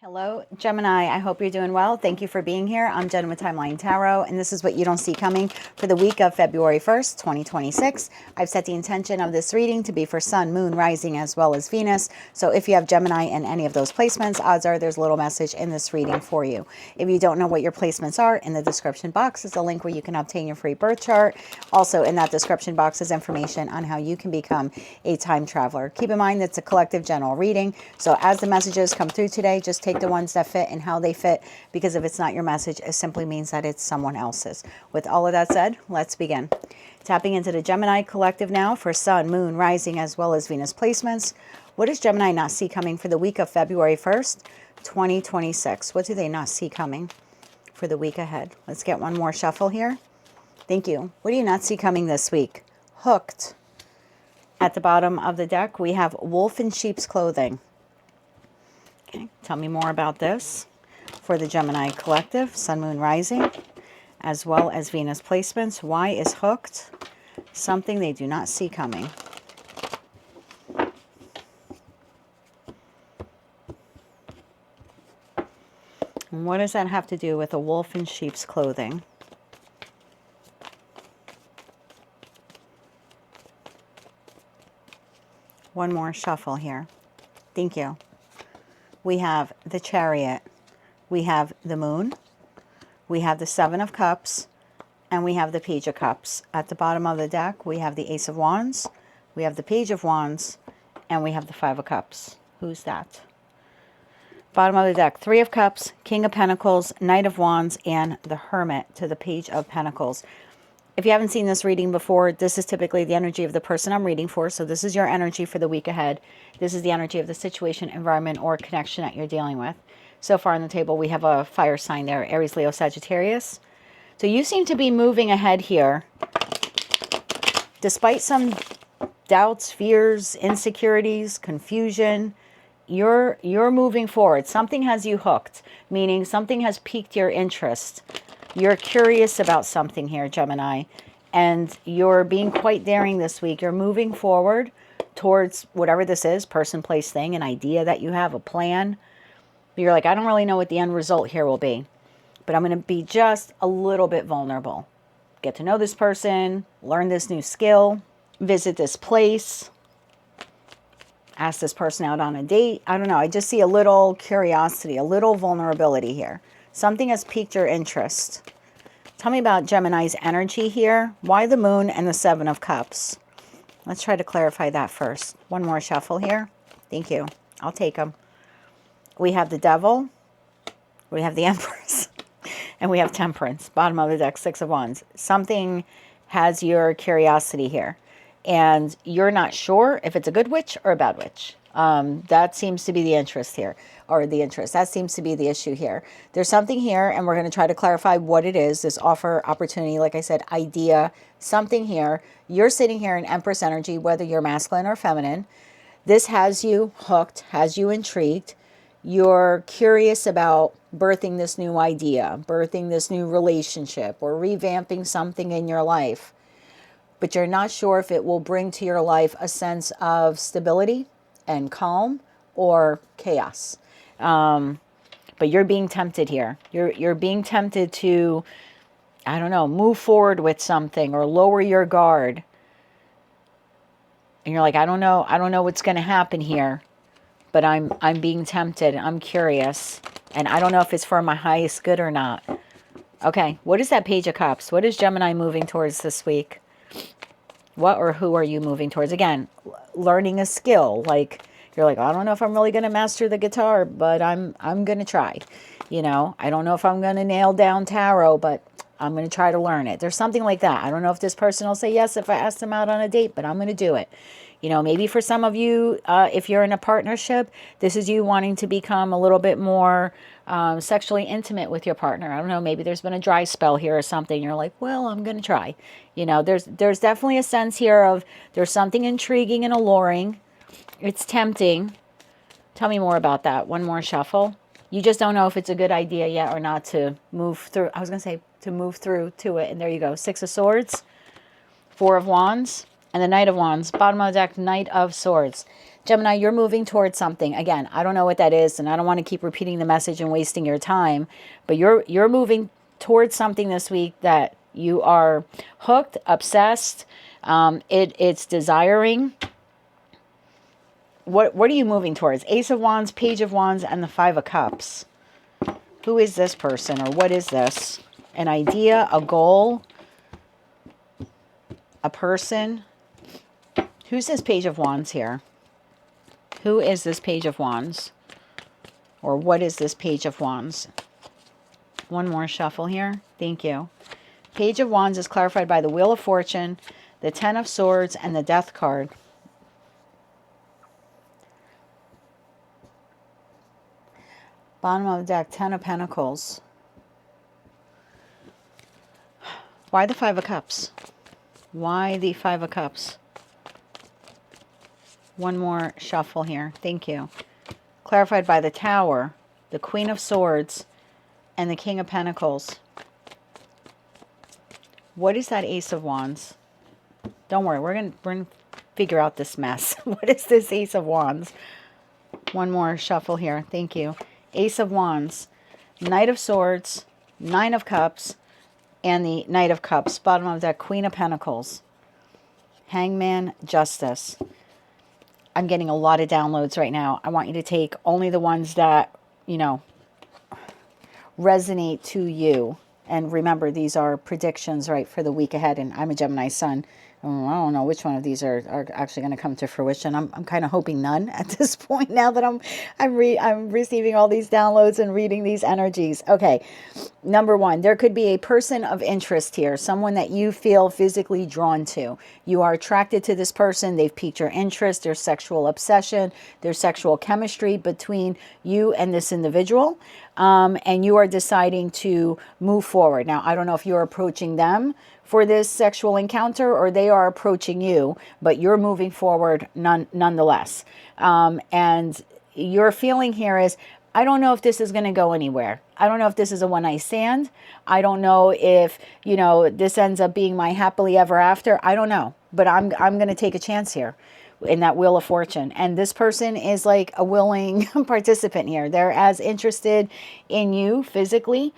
Hello, Gemini. I hope you're doing well. Thank you for being here. I'm Jen with Timeline Tarot, and this is what you don't see coming for the week of February 1st, 2026. I've set the intention of this reading to be for Sun, Moon, Rising, as well as Venus. So if you have Gemini in any of those placements, odds are there's a little message in this reading for you. If you don't know what your placements are, in the description box is a link where you can obtain your free birth chart. Also in that description box is information on how you can become a time traveler. Keep in mind it's a collective general reading. So as the messages come through today, just take the ones that fit and how they fit, because if it's not your message, it simply means that it's someone else's. With all of that said, let's begin. Tapping into the Gemini collective now for Sun, Moon, Rising, as well as Venus placements. What does Gemini not see coming for the week of February 1st, 2026? What do they not see coming for the week ahead? Let's get one more shuffle here. Thank you. What do you not see coming this week? Hooked. At the bottom of the deck, we have wolf in sheep's clothing. Okay, tell me more about this for the Gemini collective, Sun, Moon, Rising, as well as Venus placements. Why is hooked something they do not see coming? And what does that have to do with a wolf in sheep's clothing? One more shuffle here. Thank you. We have the Chariot, we have the Moon, we have the Seven of Cups, and we have the Page of Cups. At the bottom of the deck, we have the Ace of Wands, we have the Page of Wands, and we have the Five of Cups. Who's that? Bottom of the deck, Three of Cups, King of Pentacles, Knight of Wands, and the Hermit to the Page of Pentacles. If you haven't seen this reading before, this is typically the energy of the person I'm reading for. So this is your energy for the week ahead. This is the energy of the situation, environment, or connection that you're dealing with. So far on the table, we have a fire sign there, Aries, Leo, Sagittarius. So you seem to be moving ahead here. Despite some doubts, fears, insecurities, confusion, you're moving forward. Something has you hooked, meaning something has piqued your interest. You're curious about something here, Gemini, and you're being quite daring this week. You're moving forward towards whatever this is, person, place, thing, an idea that you have, a plan. You're like, I don't really know what the end result here will be, but I'm going to be just a little bit vulnerable. Get to know this person, learn this new skill, visit this place, ask this person out on a date. I don't know. I just see a little curiosity, a little vulnerability here. Something has piqued your interest. Tell me about Gemini's energy here. Why the Moon and the Seven of Cups? Let's try to clarify that first. One more shuffle here. Thank you. I'll take them. We have the Devil. We have the Empress. And we have Temperance. Bottom of the deck, Six of Wands. Something has your curiosity here. And you're not sure if it's a good witch or a bad witch. That seems to be the interest here, or the interest. That seems to be the issue here. There's something here, and we're going to try to clarify what it is. This offer, opportunity, like I said, idea, something here. You're sitting here in Empress energy, whether you're masculine or feminine. This has you hooked, has you intrigued. You're curious about birthing this new idea, birthing this new relationship, or revamping something in your life. But you're not sure if it will bring to your life a sense of stability and calm or chaos. But you're being tempted here. You're being tempted to, I don't know, move forward with something or lower your guard. And you're like, I don't know what's going to happen here, but I'm being tempted. I'm curious, and I don't know if it's for my highest good or not. Okay, what is that Page of Cups? What is Gemini moving towards this week? What or who are you moving towards? Again, learning a skill. Like, you're like, I don't know if I'm really going to master the guitar, but I'm going to try. You know, I don't know if I'm going to nail down tarot, but I'm going to try to learn it. There's something like that. I don't know if this person will say yes if I ask them out on a date, but I'm going to do it. You know, maybe for some of you, if you're in a partnership, this is you wanting to become a little bit more sexually intimate with your partner. I don't know, maybe there's been a dry spell here or something. You're like, well, I'm going to try. You know, there's definitely a sense here of there's something intriguing and alluring. It's tempting. Tell me more about that. One more shuffle. You just don't know if it's a good idea yet or not to move through. I was going to say to move through to it. And there you go. Six of Swords, Four of Wands, and the Knight of Wands. Bottom of the deck, Knight of Swords. Gemini, you're moving towards something. Again, I don't know what that is, and I don't want to keep repeating the message and wasting your time, but you're moving towards something this week that you are hooked, obsessed, it's desiring. What are you moving towards? Ace of Wands, Page of Wands, and the Five of Cups. Who is this person, or what is this? An idea, a goal, a person? Who's this Page of Wands here? Who is this Page of Wands? Or what is this Page of Wands? One more shuffle here. Thank you. Page of Wands is clarified by the Wheel of Fortune, the Ten of Swords, and the Death card. Bottom of the deck, Ten of Pentacles. Why the Five of Cups? Why the Five of Cups? One more shuffle here. Thank you. Clarified by the Tower, the Queen of Swords, and the King of Pentacles. What is that Ace of Wands? Don't worry, we're gonna figure out this mess. What is this Ace of Wands? One more shuffle here. Thank you. Ace of Wands, Knight of Swords, Nine of Cups, and the Knight of Cups. Bottom of that, Queen of Pentacles. Hangman, Justice. I'm getting a lot of downloads right now. I want you to take only the ones that, you know, resonate to you. And remember, these are predictions, right, for the week ahead. And I'm a Gemini sun. I don't know which one of these are actually going to come to fruition. I'm kind of hoping none at this point, now that I'm receiving all these downloads and reading these energies. Okay, number one, there could be a person of interest here, someone that you feel physically drawn to. You are attracted to this person. They've piqued your interest. There's sexual obsession. There's sexual chemistry between you and this individual. And you are deciding to move forward. Now, I don't know if you're approaching them for this sexual encounter or they are approaching you, but you're moving forward nonetheless. And your feeling here is, I don't know if this is going to go anywhere. I don't know if this is a one-night stand. I don't know if, you know, this ends up being my happily ever after. I don't know, but I'm going to take a chance here in that Wheel of Fortune. And this person is like a willing participant here. They're as interested in you physically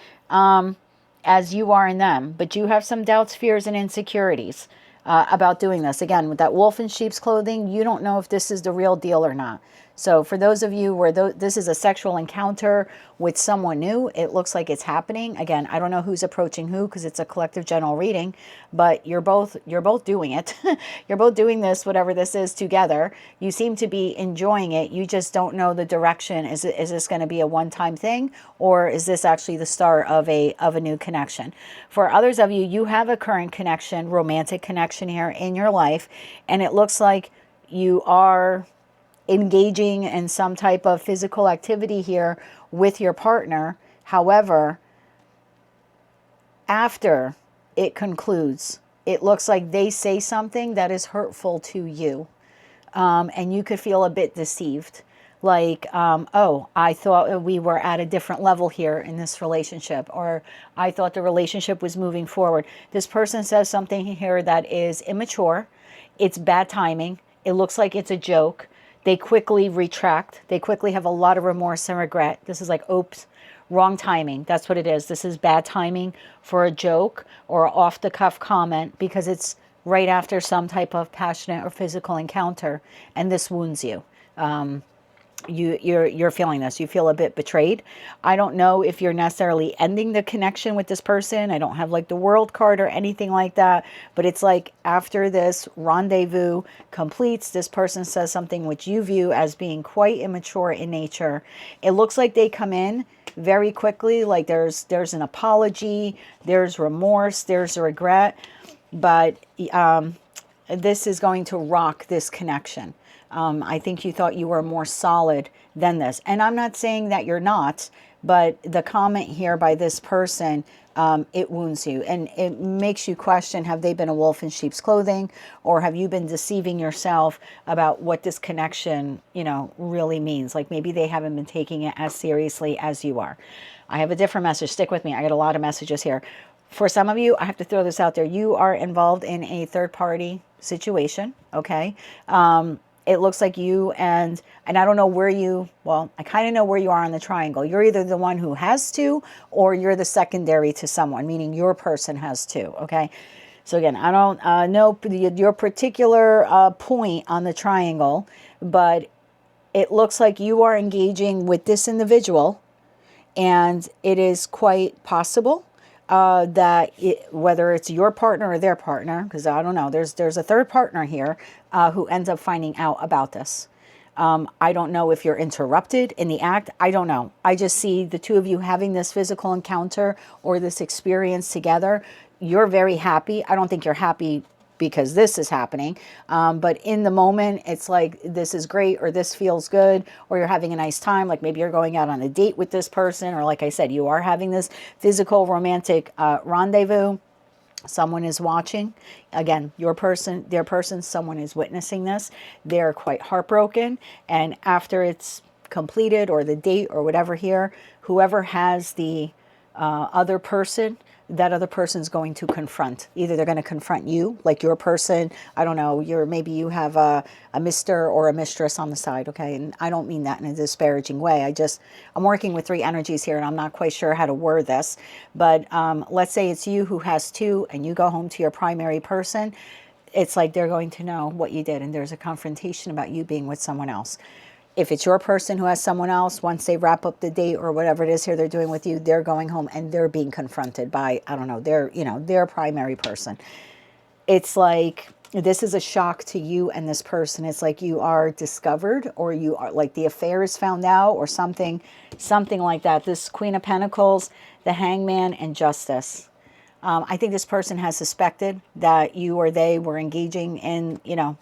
as you are in them. But you have some doubts, fears, and insecurities about doing this. Again, with that wolf in sheep's clothing, you don't know if this is the real deal or not. So for those of you where this is a sexual encounter with someone new, it looks like it's happening. Again, I don't know who's approaching who because it's a collective general reading, but you're both doing it. You're both doing this, whatever this is, together. You seem to be enjoying it. You just don't know the direction. Is this going to be a one-time thing, or is this actually the start of a new connection? For others of you, you have a current connection, romantic connection here in your life, and it looks like you are engaging in some type of physical activity here with your partner. However, after it concludes, it looks like they say something that is hurtful to you. And you could feel a bit deceived. Like, oh, I thought we were at a different level here in this relationship, or I thought the relationship was moving forward. This person says something here that is immature. It's bad timing. It looks like it's a joke. They quickly retract. They quickly have a lot of remorse and regret. This is like, oops, wrong timing. That's what it is. This is bad timing for a joke or an off-the-cuff comment because it's right after some type of passionate or physical encounter, and this wounds you. You're feeling this. You feel a bit betrayed. I don't know if you're necessarily ending the connection with this person. I don't have like the World card or anything like that, but it's like after this rendezvous completes, this person says something which you view as being quite immature in nature. It looks like they come in very quickly, like there's an apology, there's remorse, there's a regret, but this is going to rock this connection. I think you thought you were more solid than this. And I'm not saying that you're not, but the comment here by this person, it wounds you. And it makes you question, have they been a wolf in sheep's clothing? Or have you been deceiving yourself about what this connection, you know, really means? Like maybe they haven't been taking it as seriously as you are. I have a different message. Stick with me. I got a lot of messages here. For some of you, I have to throw this out there. You are involved in a third-party situation, okay? It looks like you and I don't know where you, well, I kind of know where you are on the triangle. You're either the one who has two, or you're the secondary to someone, meaning your person has two, okay? So again, I don't know your particular point on the triangle, but it looks like you are engaging with this individual, and it is quite possible that whether it's your partner or their partner, because I don't know, there's a third partner here who ends up finding out about this. I don't know if you're interrupted in the act. I don't know. I just see the two of you having this physical encounter or this experience together. You're very happy. I don't think you're happy because this is happening. But in the moment, it's like, this is great, or this feels good, or you're having a nice time. Like maybe you're going out on a date with this person, or like I said, you are having this physical romantic rendezvous. Someone is watching. Again, your person, their person, someone is witnessing this. They're quite heartbroken. And after it's completed, or the date or whatever here, whoever has the other person, that other person's going to confront. Either they're going to confront you, like your person, I don't know, maybe you have a mister or a mistress on the side, okay? And I don't mean that in a disparaging way. I'm working with three energies here, and I'm not quite sure how to word this. But let's say it's you who has two, and you go home to your primary person. It's like they're going to know what you did, and there's a confrontation about you being with someone else. If it's your person who has someone else, once they wrap up the date or whatever it is here they're doing with you, they're going home and they're being confronted by, I don't know, their primary person. It's like this is a shock to you and this person. It's like you are discovered, or you are like the affair is found out, or something like that. This Queen of Pentacles, the Hangman, and Justice. I think this person has suspected that you or they were engaging in,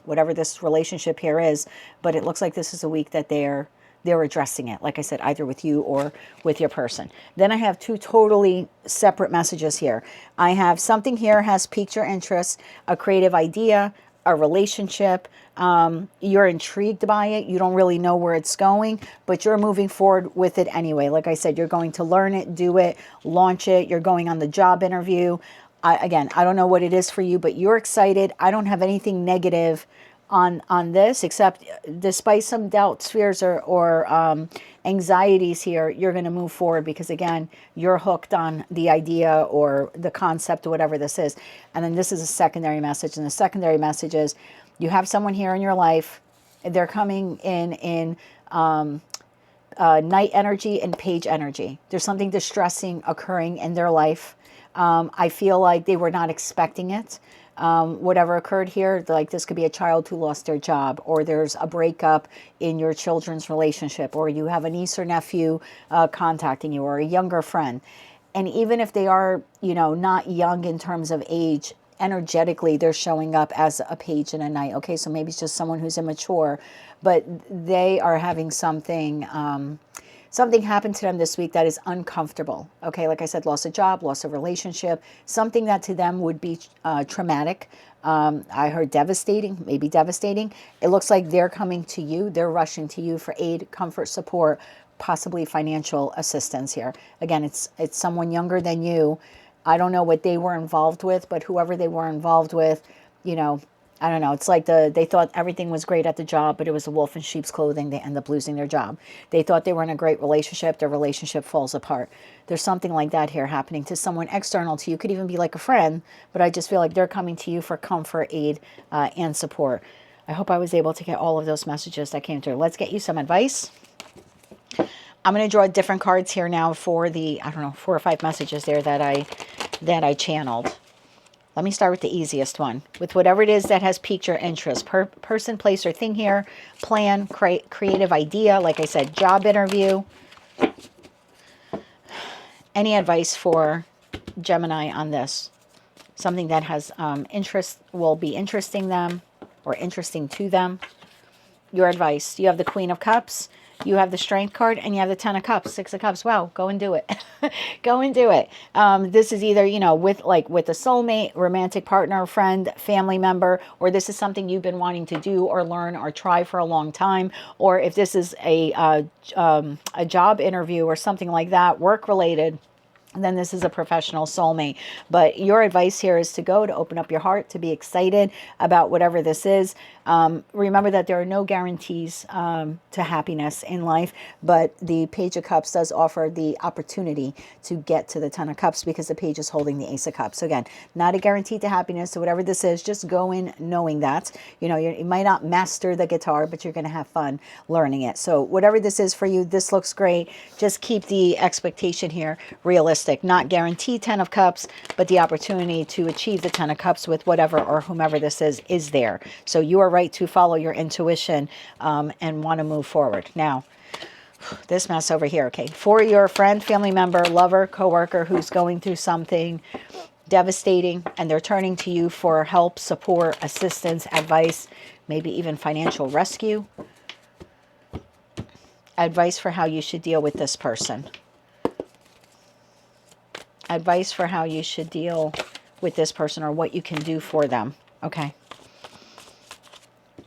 whatever this relationship here is, but it looks like this is a week that they're addressing it, like I said, either with you or with your person. Then I have two totally separate messages here. I have something here has piqued your interest, a creative idea, a relationship. You're intrigued by it. You don't really know where it's going, but you're moving forward with it anyway. Like I said, you're going to learn it, do it, launch it. You're going on the job interview. Again, I don't know what it is for you, but you're excited. I don't have anything negative on this, except despite some doubts, fears, or anxieties here, you're going to move forward because, again, you're hooked on the idea or the concept or whatever this is. And then this is a secondary message, and the secondary message is you have someone here in your life. They're coming in night energy and page energy. There's something distressing occurring in their life. I feel like they were not expecting it. Whatever occurred here, like this could be a child who lost their job, or there's a breakup in your children's relationship, or you have a niece or nephew contacting you, or a younger friend. And even if they are, not young in terms of age, energetically they're showing up as a page in a night. Okay, so maybe it's just someone who's immature, but they are having something happened to them this week that is uncomfortable. Okay, like I said, lost a job, lost a relationship, something that to them would be traumatic. I heard devastating, maybe devastating. It looks like they're coming to you. They're rushing to you for aid, comfort, support, possibly financial assistance here. Again, it's someone younger than you. I don't know what they were involved with, but whoever they were involved with, I don't know. It's like they thought everything was great at the job, but it was a wolf in sheep's clothing. They end up losing their job. They thought they were in a great relationship. Their relationship falls apart. There's something like that here happening to someone external to you. Could even be like a friend, but I just feel like they're coming to you for comfort, aid, and support. I hope I was able to get all of those messages that came through. Let's get you some advice. I'm going to draw different cards here now for the, 4 or 5 messages there that I channeled. Let me start with the easiest one. With whatever it is that has piqued your interest. Person, place, or thing here. Plan, creative idea. Like I said, job interview. Any advice for Gemini on this? Something that has interest, will be interesting them or interesting to them. Your advice. You have the Queen of Cups. You have the Strength card, and you have the 10 of Cups, 6 of Cups. Wow, go and do it. Go and do it. This is either, with a soulmate, romantic partner, friend, family member, or this is something you've been wanting to do or learn or try for a long time. Or if this is a job interview or something like that, work-related, then this is a professional soulmate. But your advice here is to go, to open up your heart, to be excited about whatever this is. Remember that there are no guarantees to happiness in life, but the Page of Cups does offer the opportunity to get to the Ten of Cups because the Page is holding the Ace of Cups. So again, not a guarantee to happiness. So whatever this is, just go in knowing that. You know, you might not master the guitar, but you're going to have fun learning it. So whatever this is for you, this looks great. Just keep the expectation here realistic. Not guarantee 10 of Cups, but the opportunity to achieve the 10 of Cups with whatever or whomever this is there. So you are right to follow your intuition and want to move forward. Now, this mess over here, okay, for your friend, family member, lover, coworker who's going through something devastating and they're turning to you for help, support, assistance, advice, maybe even financial rescue, advice for how you should deal with this person. Advice for how you should deal with this person or what you can do for them. Okay.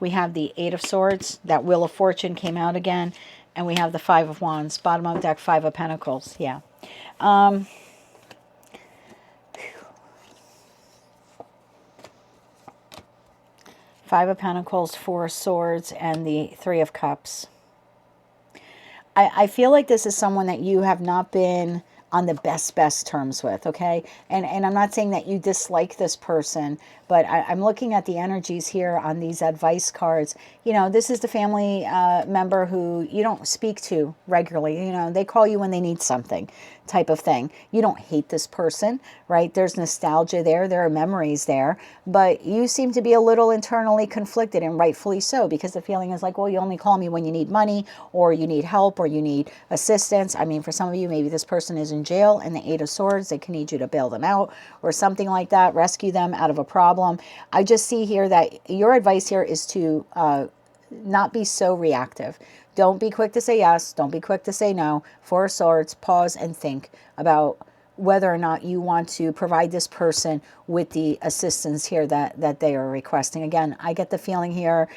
We have the Eight of Swords. That Wheel of Fortune came out again. And we have the Five of Wands. Bottom of deck, Five of Pentacles. Yeah. Five of Pentacles, Four of Swords, and the Three of Cups. I feel like this is someone that you have not been on the best terms with, okay? And I'm not saying that you dislike this person, but I'm looking at the energies here on these advice cards. You know, this is the family member who you don't speak to regularly. You know, they call you when they need something type of thing. You don't hate this person, right? There's nostalgia there. There are memories there. But you seem to be a little internally conflicted, and rightfully so, because the feeling is like, well, you only call me when you need money or you need help or you need assistance. I mean, for some of you, maybe this person is in jail and the Eight of Swords, they can need you to bail them out or something like that, rescue them out of a problem. I just see here that your advice here is to not be so reactive. Don't be quick to say yes. Don't be quick to say no. Four of Swords, pause and think about whether or not you want to provide this person with the assistance here that they are requesting. Again, I get the feeling here,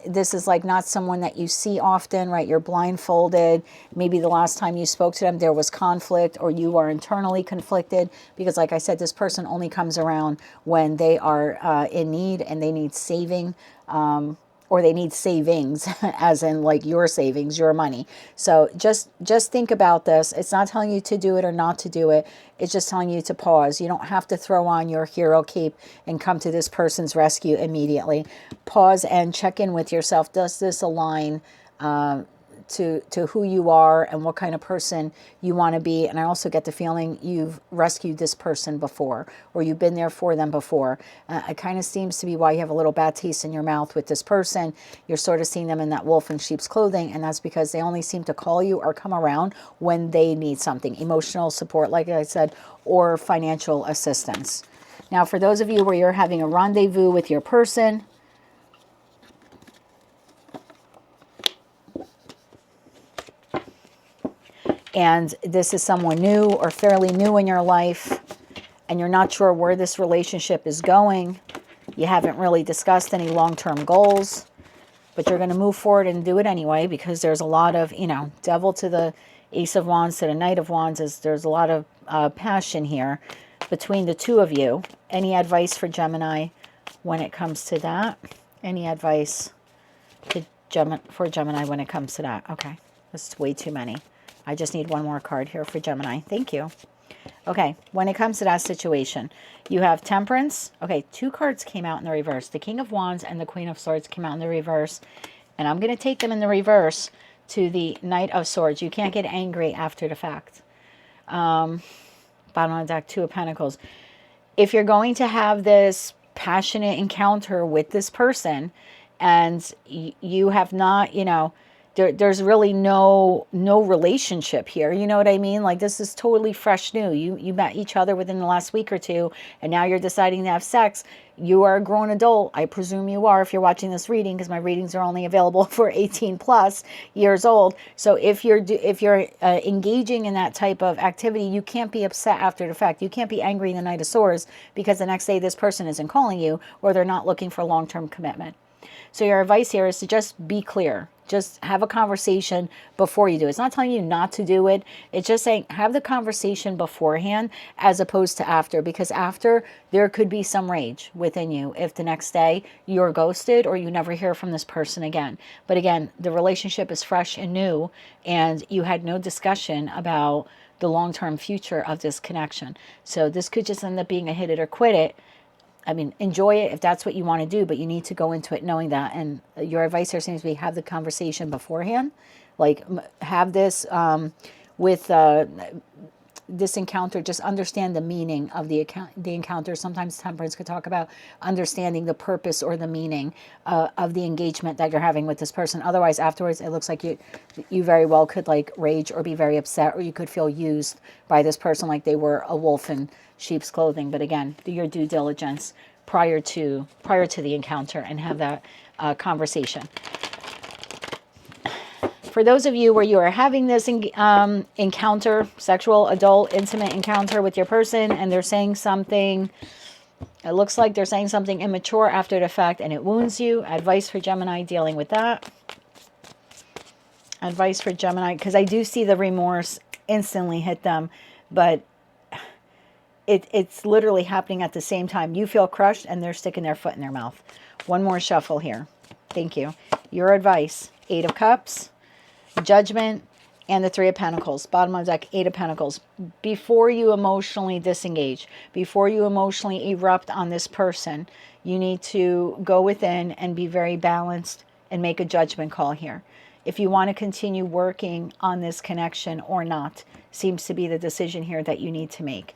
this is like not someone that you see often, right? You're blindfolded. Maybe the last time you spoke to them, there was conflict or you are internally conflicted because, like I said, this person only comes around when they are in need and they need saving, or they need savings, as in like your savings, your money. So just think about this. It's not telling you to do it or not to do it. It's just telling you to pause. You don't have to throw on your hero cape and come to this person's rescue immediately. Pause and check in with yourself. Does this align to who you are and what kind of person you want to be? And I also get the feeling you've rescued this person before, or you've been there for them before. It kind of seems to be why you have a little bad taste in your mouth with this person. You're sort of seeing them in that wolf in sheep's clothing, and that's because they only seem to call you or come around when they need something, emotional support, like I said, or financial assistance. Now, for those of you where you're having a rendezvous with your person, and this is someone new or fairly new in your life, and you're not sure where this relationship is going, you haven't really discussed any long-term goals, but you're going to move forward and do it anyway because there's a lot of, you know, Devil to the Ace of Wands to the Knight of Wands, there's a lot of passion here between the two of you. Any advice for Gemini when it comes to that? Any advice for Gemini when it comes to that? Okay, that's way too many. I just need one more card here for Gemini. Thank you. Okay, when it comes to that situation, you have Temperance. Okay, two cards came out in the reverse. The King of Wands and the Queen of Swords came out in the reverse. And I'm going to take them in the reverse to the Knight of Swords. You can't get angry after the fact. Bottom of the deck, Two of Pentacles. If you're going to have this passionate encounter with this person and you have not, you know, there's really no relationship here. You know what I mean? Like, this is totally fresh new. You met each other within the last week or two, and now you're deciding to have sex. You are a grown adult. I presume you are if you're watching this reading, because my readings are only available for 18 plus years old. So if you're engaging in that type of activity, you can't be upset after the fact. You can't be angry in the Knight of Swords because the next day this person isn't calling you or they're not looking for long-term commitment. So your advice here is to just be clear. Just have a conversation before you do it. It's not telling you not to do it. It's just saying have the conversation beforehand as opposed to after, because after there could be some rage within you if the next day you're ghosted or you never hear from this person again. But again, the relationship is fresh and new and you had no discussion about the long-term future of this connection. So this could just end up being a hit it or quit it. I mean, enjoy it if that's what you want to do, but you need to go into it knowing that. And your advice here seems to be have the conversation beforehand. Like have this with this encounter, just understand the meaning of the encounter. Sometimes temperance could talk about understanding the purpose or the meaning of the engagement that you're having with this person. Otherwise, afterwards, it looks like you very well could like rage or be very upset, or you could feel used by this person like they were a wolf in sheep's clothing. But again, do your due diligence prior to the encounter and have that conversation. For those of you where you are having this encounter, sexual, adult, intimate encounter with your person, and they're saying something, it looks like they're saying something immature after the fact and it wounds you. Advice for Gemini dealing with that. Advice for Gemini, because I do see the remorse instantly hit them, but it's literally happening at the same time. You feel crushed and they're sticking their foot in their mouth. One more shuffle here. Thank you. Your advice. 8 of Cups, Judgment, and the 3 of Pentacles. Bottom of the deck, 8 of Pentacles. Before you emotionally disengage, before you emotionally erupt on this person, you need to go within and be very balanced and make a judgment call here. If you want to continue working on this connection or not, seems to be the decision here that you need to make.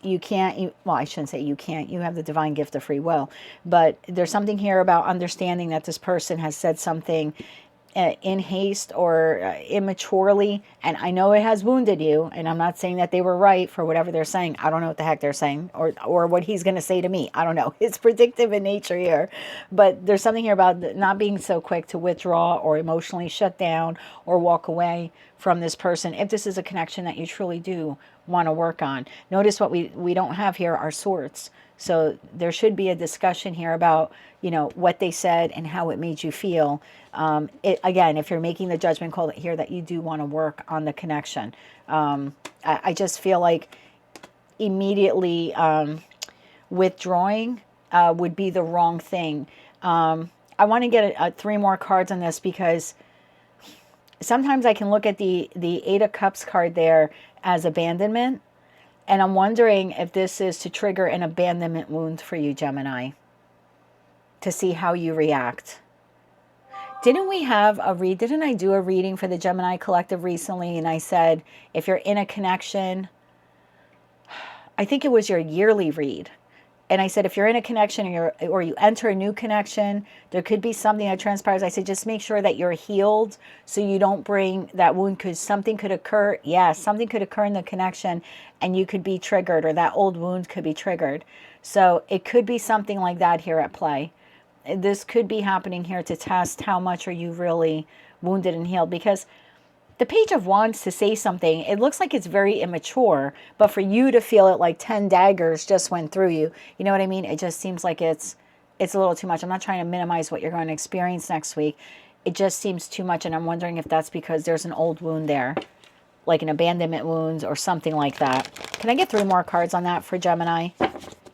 You can't, well, I shouldn't say you can't, you have the divine gift of free will, but there's something here about understanding that this person has said something in haste or immaturely, and I know it has wounded you, and I'm not saying that they were right for whatever they're saying. I don't know what the heck they're saying, or what he's going to say to me. I don't know. It's predictive in nature here, but there's something here about not being so quick to withdraw or emotionally shut down or walk away from this person if this is a connection that you truly do want to work on. Notice what we don't have here are swords. So there should be a discussion here about, you know, what they said and how it made you feel. Again, if you're making the judgment call here that you do want to work on the connection. I just feel like immediately withdrawing would be the wrong thing. I want to get 3 more cards on this, because sometimes I can look at the 8 of Cups card there as abandonment. And I'm wondering if this is to trigger an abandonment wound for you, Gemini, to see how you react. Didn't I do a reading for the Gemini Collective recently? And I said, if you're in a connection, I think it was your yearly read. And I said, if you're in a connection or you enter a new connection, there could be something that transpires. I said, just make sure that you're healed so you don't bring that wound, because something could occur. Yeah, something could occur in the connection and you could be triggered, or that old wound could be triggered. So it could be something like that here at play. This could be happening here to test how much are you really wounded and healed, because the Page of Wands to say something, it looks like it's very immature, but for you to feel it like 10 daggers just went through you, you know what I mean? It just seems like it's a little too much. I'm not trying to minimize what you're going to experience next week. It just seems too much, and I'm wondering if that's because there's an old wound there, like an abandonment wound or something like that. Can I get 3 more cards on that for Gemini?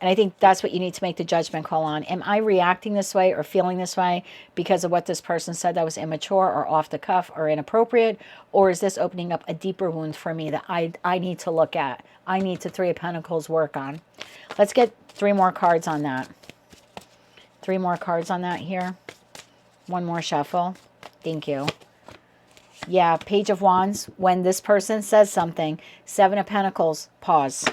And I think that's what you need to make the judgment call on. Am I reacting this way or feeling this way because of what this person said that was immature or off the cuff or inappropriate? Or is this opening up a deeper wound for me that I need to look at? I need to 3 of Pentacles work on. Let's get 3 more cards on that. 3 more cards on that here. 1 more shuffle. Thank you. Yeah, Page of Wands. When this person says something, 7 of Pentacles, pause.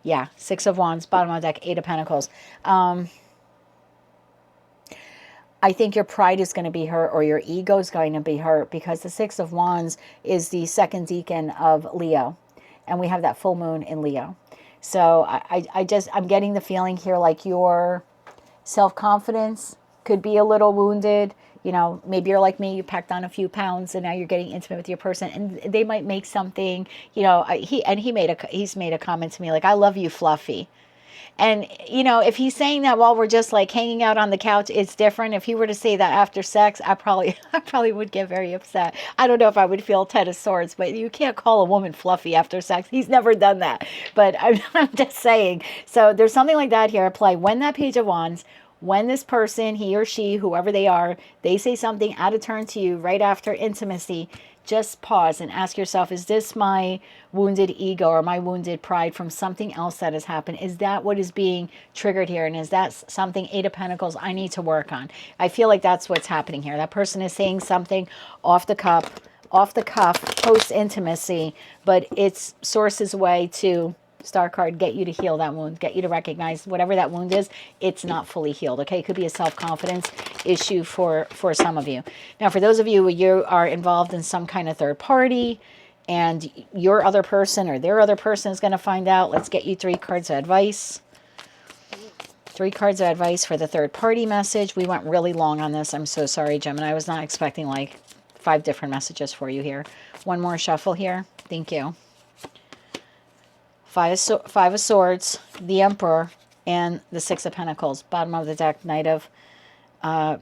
Yeah, 6 of Wands, bottom of the deck, 8 of Pentacles. I think your pride is going to be hurt, or your ego is going to be hurt, because the 6 of Wands is the 2nd decan of Leo. And we have that full moon in Leo. So I'm getting the feeling here like your self-confidence could be a little wounded. You know, maybe you're like me, you packed on a few pounds and now you're getting intimate with your person, and they might make something, you know, he's made a comment to me like, I love you, Fluffy. And, you know, if he's saying that while we're just like hanging out on the couch, it's different. If he were to say that after sex, I probably would get very upset. I don't know if I would feel 10 of swords, but you can't call a woman fluffy after sex. He's never done that. But I'm just saying. So there's something like that here. Apply when that Page of Wands, when this person, he or she, whoever they are, they say something out of turn to you right after intimacy, just pause and ask yourself, is this my wounded ego or my wounded pride from something else that has happened? Is that what is being triggered here? And is that something, Eight of Pentacles, I need to work on? I feel like that's what's happening here. That person is saying something off the cuff, post intimacy, but it's Source's way to, Star card, get you to heal that wound, get you to recognize whatever that wound is, it's not fully healed. Okay, it could be a self-confidence issue for some of you. Now, for those of you are involved in some kind of third party, and your other person or their other person is going to find out, let's get you 3 cards of advice. 3 cards of advice for the third party message. We went really long on this. I'm so sorry, Gemini. I was not expecting like 5 different messages for you here. One more shuffle here. Thank you. Five of Swords, the Emperor, and the Six of Pentacles. Bottom of the deck, Knight of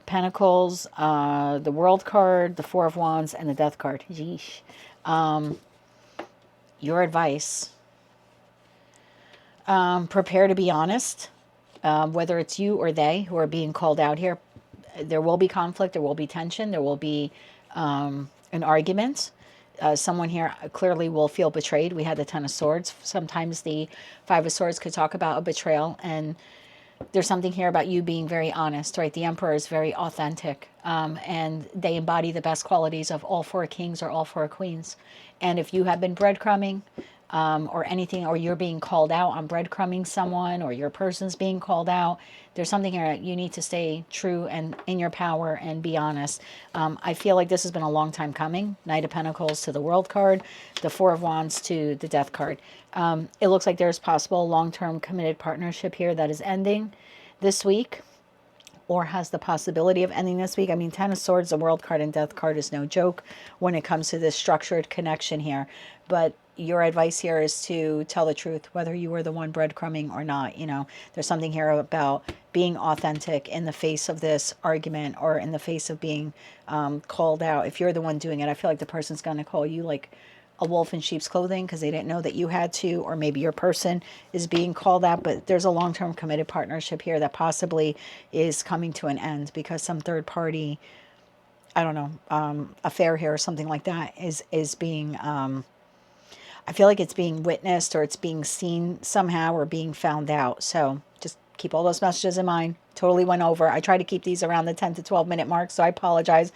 Pentacles, the World card, the Four of Wands, and the Death card. Yeesh. Your advice. Prepare to be honest. Whether it's you or they who are being called out here, there will be conflict, there will be tension, there will be an argument. Someone here clearly will feel betrayed. We had the Ten of Swords. Sometimes the Five of Swords could talk about a betrayal, and there's something here about you being very honest, right? The Emperor is very authentic, and they embody the best qualities of all 4 kings or all 4 queens. And if you have been breadcrumbing or anything, or you're being called out on breadcrumbing someone, or your person's being called out, there's something here that you need to stay true and in your power and be honest. I feel like this has been a long time coming. Knight of Pentacles to the World card, the Four of Wands to the Death card. It looks like there's possible long-term committed partnership here that is ending this week, or has the possibility of ending this week. I mean, Ten of Swords, the World card, and Death card is no joke when it comes to this structured connection here. But your advice here is to tell the truth, whether you were the one breadcrumbing or not. You know, there's something here about being authentic in the face of this argument, or in the face of being called out. If you're the one doing it, I feel like the person's going to call you like a wolf in sheep's clothing because they didn't know that you had to, or maybe your person is being called out. But there's a long-term committed partnership here that possibly is coming to an end because some third party, I don't know, affair here or something like that is being I feel like it's being witnessed, or it's being seen somehow, or being found out. So just keep all those messages in mind. Totally went over. I try to keep these around the 10 to 12 minute mark, so I apologize.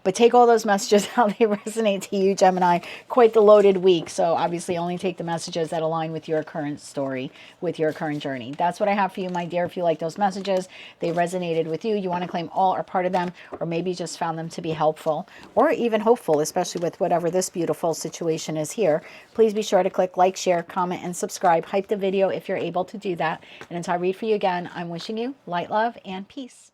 But take all those messages how they resonate to you, Gemini. Quite the loaded week. So obviously only take the messages that align with your current story, with your current journey. That's what I have for you, my dear. If you like those messages, they resonated with you, you want to claim all or part of them, or maybe just found them to be helpful or even hopeful, especially with whatever this beautiful situation is here, please be sure to click like, share, comment, and subscribe. Hype the video if you're able to do that. And until I read for you again, I'm wishing you light, love, and peace.